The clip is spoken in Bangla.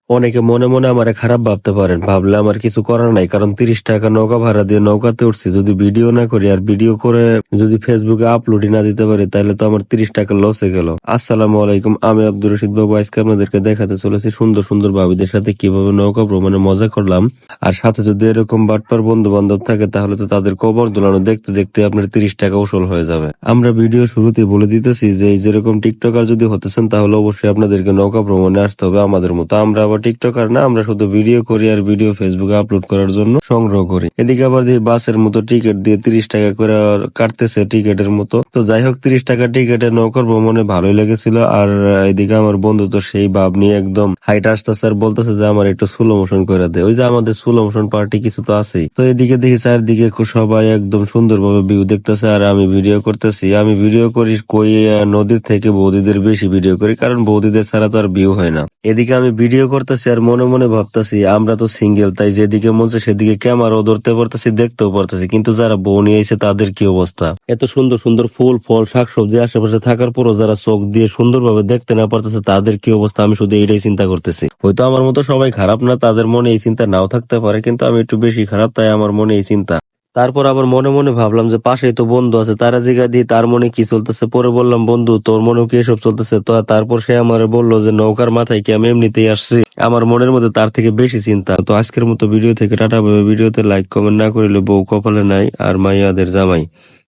অনেকে মনে মনে আমারে খারাপ ভাবতে পারেন, ভাবলে আমার কিছু করার নাই, কারণ 30 টাকা নৌকা ভাড়া দিয়ে নৌকাতে উঠছি, যদি ভিডিও না করি আর ভিডিও করে যদি ফেসবুকে আপলোডই না দিতে পারি তাহলে তো আমার 30 টাকা লসে গেল। আসসালামু আলাইকুম, আমি আব্দুর রশিদ বাবু। আজকে আপনাদেরকে দেখাতে চলেছি সুন্দর সুন্দর ভাবিদের সাথে কিভাবে নৌকা ভ্রমণে মজা করলাম। আর সাথে যদি এরকম বাটপার বন্ধু বান্ধব থাকে তাহলে তো তাদের কবর দোলানো দেখতে দেখতে আপনার 30 টাকা উসুল হয়ে যাবে। আমরা ভিডিও শুরুতে বলে দিতেছি যে এই যেরকম টিকটকার যদি হতেছেন তাহলে অবশ্যই আপনাদেরকে নৌকা ভ্রমণে আসতে হবে আমাদের মতো। আমরা আবার টিকটকার না, আমরা শুধু ভিডিও করি আর ভিডিও ফেসবুকে আপলোড করার জন্য সংগ্রহ করি। এদিকে আবার যে বাসের মতো টিকিট দিয়ে 30 টাকা করে কাটতেছে টিকিটের মতো। তো যাই হোক, 30 টাকা টিকিটে নৌকার ভ্রমণে ভালোই লেগেছিল। আর এদিকে আমার বন্ধু তো সেই ভাব নিয়ে একদম হাইট আসতেছে আর বলতেছে যে আমার একটু স্লো মোশন করে দে। ওই যে আমাদের স্লো মোশন পার্টি কিছু তো আছেই। তো এদিকে দেখি চারদিকে সবাই একদম সুন্দরভাবে ভিউ দেখতেছে আর আমি ভিডিও করতেছি। আমি ভিডিও করি কই নদীর থেকে বৌদিদের বেশি ভিডিও করি, কারণ বৌদিদের ছাড়া তো আর ভিউ হয় না। এদিকে আমি ভিডিও করতেছি আর মনে মনে ভাবতেছি আমরা তো সিঙ্গেল, তাই যেদিকে মন চায় সেদিকে ক্যামেরাও ধরতে পারতেছি, দেখতেও পারতেছি, কিন্তু যারা বউ নিয়ে এসে তাদের কি অবস্থা। এত সুন্দর সুন্দর ফুল ফল শাকসবজি আশেপাশে থাকার পরও যারা চোখ দিয়ে সুন্দরভাবে দেখতে না পারতেছে তাদের কি অবস্থা, আমি শুধু এইটাই চিন্তা করতেছি। হয়তো আমার মতো সবাই খারাপ না, তাদের মনে এই চিন্তা নাও থাকতে পারে, কিন্তু আমি একটু বেশি খারাপ, তাই আমার মনে এই চিন্তা। তারপর আবার মনে মনে ভাবলাম যে পাশেই তো বন্ধু আছে, তারা জিগা দিয়ে তার মনে কি চলতেছে। পরে বললাম, বন্ধু তোর মনেও কি এসব চলতেছে? তো তারপর সে আমার বললো যে নৌকার মাথায় কি আমি এমনিতেই আসছি। আমার মনের মধ্যে তার থেকে বেশি চিন্তা। তো আজকের মতো ভিডিও থেকে টাটা। ভিডিওতে লাইক কমেন্ট না করিলে বউ কপালে নাই আর মাইয়াদের জামাই।